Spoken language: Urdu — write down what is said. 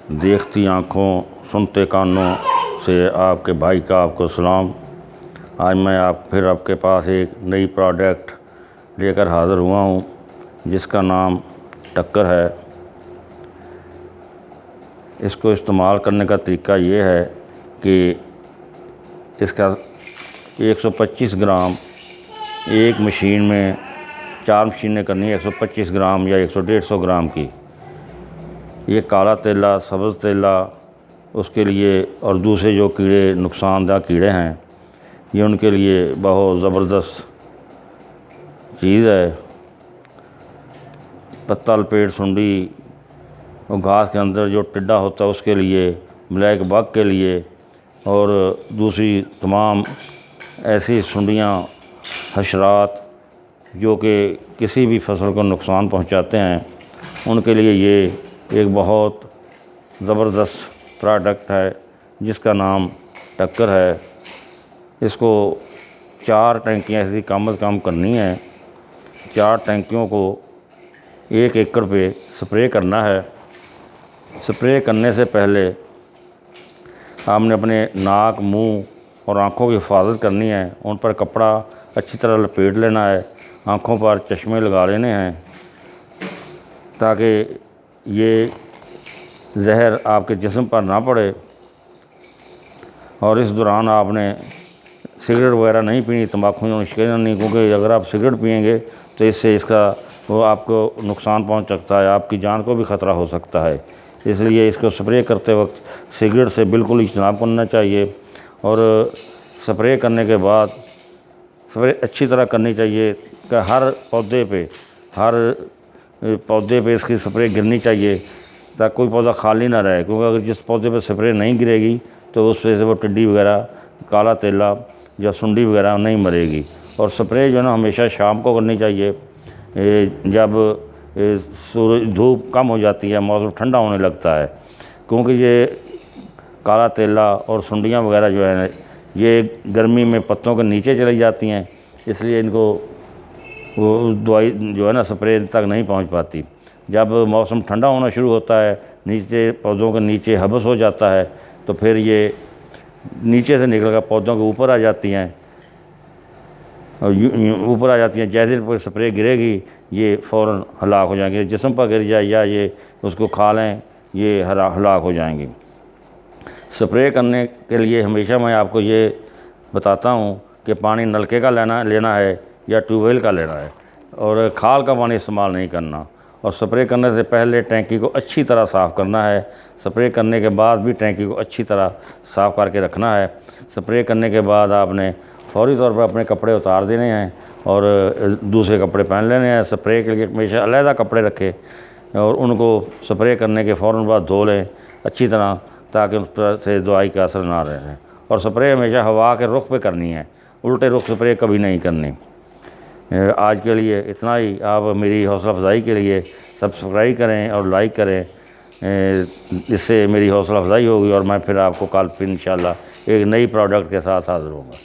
دیکھتی آنکھوں سنتے کانوں سے آپ کے بھائی کا آپ کو سلام۔ آج میں پھر آپ کے پاس ایک نئی پروڈکٹ لے کر حاضر ہوا ہوں جس کا نام ٹکر ہے۔ اس کو استعمال کرنے کا طریقہ یہ ہے کہ اس کا 125 گرام ایک مشین میں 4 مشینیں کرنی ہے، 125 گرام یا 150 گرام کی۔ یہ کالا تیلا، سبز تیلا اس کے لیے، اور دوسرے جو کیڑے نقصان دہ کیڑے ہیں یہ ان کے لیے بہت زبردست چیز ہے۔ پتہ لپیٹ سنڈی اور گھاس کے اندر جو ٹڈا ہوتا ہے اس کے لیے، بلیک بگ کے لیے، اور دوسری تمام ایسی سنڈیاں، حشرات جو کہ کسی بھی فصل کو نقصان پہنچاتے ہیں، ان کے لیے یہ ایک بہت زبردست پروڈکٹ ہے جس کا نام ٹکر ہے۔ اس کو 4 ٹینکیاں ایسی کم از کم کرنی ہیں۔ 4 ٹینکیوں کو 1 ایکڑ پہ سپرے کرنا ہے۔ سپرے کرنے سے پہلے آپ نے اپنے ناک، منہ اور آنکھوں کی حفاظت کرنی ہے۔ ان پر کپڑا اچھی طرح لپیٹ لینا ہے۔ آنکھوں پر چشمے لگا لینے ہیں تاکہ یہ زہر آپ کے جسم پر نہ پڑے۔ اور اس دوران آپ نے سگریٹ وغیرہ نہیں پینی، تمباکو نوشی نہیں، کیونکہ اگر آپ سگریٹ پئیں گے تو اس سے وہ آپ کو نقصان پہنچ سکتا ہے، آپ کی جان کو بھی خطرہ ہو سکتا ہے۔ اس لیے اس کو سپرے کرتے وقت سگریٹ سے بالکل اجتناب کرنا چاہیے، اور سپرے کرنے کے بعد سپرے اچھی طرح کرنی چاہیے کہ ہر پودے پہ اس کی سپرے گرنی چاہیے تاکہ کوئی پودا خالی نہ رہے، کیونکہ اگر جس پودے پہ سپرے نہیں گرے گی تو اس وجہ سے وہ ٹڈی وغیرہ، کالا تیلا یا سنڈی وغیرہ نہیں مرے گی۔ اور سپرے جو ہے نا ہمیشہ شام کو کرنی چاہیے، جب دھوپ کم ہو جاتی ہے، موسم ٹھنڈا ہونے لگتا ہے، کیونکہ یہ کالا تیلا اور سنڈیاں وغیرہ جو ہے یہ گرمی میں پتوں کے نیچے چلی جاتی ہیں، اس لیے ان کو وہ دوائی جو ہے نا سپرے تک نہیں پہنچ پاتی۔ جب موسم ٹھنڈا ہونا شروع ہوتا ہے، نیچے پودوں کے نیچے حبس ہو جاتا ہے، تو پھر یہ نیچے سے نکل کر پودوں کے اوپر آ جاتی ہیں، اور اوپر آ جاتی ہیں۔ جیسے ان پر سپرے گرے گی یہ فوراً ہلاک ہو جائیں گے، جسم پر گر جائے یا یہ اس کو کھا لیں، یہ ہلاک ہو جائیں گی۔ سپرے کرنے کے لیے ہمیشہ میں آپ کو یہ بتاتا ہوں کہ پانی نلکے کا لینا ہے یا ٹیوب ویل کا لینا ہے، اور کھال کا پانی استعمال نہیں کرنا۔ اور سپرے کرنے سے پہلے ٹینکی کو اچھی طرح صاف کرنا ہے۔ سپرے کرنے کے بعد بھی ٹینکی کو اچھی طرح صاف کر کے رکھنا ہے۔ سپرے کرنے کے بعد آپ نے فوری طور پر اپنے کپڑے اتار دینے ہیں اور دوسرے کپڑے پہن لینے ہیں۔ سپرے کے لیے ہمیشہ علیحدہ کپڑے رکھیں اور ان کو سپرے کرنے کے فوراً بعد دھو لیں اچھی طرح، تاکہ اس پر سے دوائی کا اثر نہ رہے۔ اور سپرے ہمیشہ ہوا کے رخ پہ کرنی ہے، الٹے رخ سپرے کبھی نہیں کرنی۔ آج کے لیے اتنا ہی۔ آپ میری حوصلہ افزائی کے لیے سبسکرائب کریں اور لائک کریں، اس سے میری حوصلہ افزائی ہوگی، اور میں پھر آپ کو کل پھر انشاءاللہ ایک نئی پروڈکٹ کے ساتھ حاضر ہوں گا۔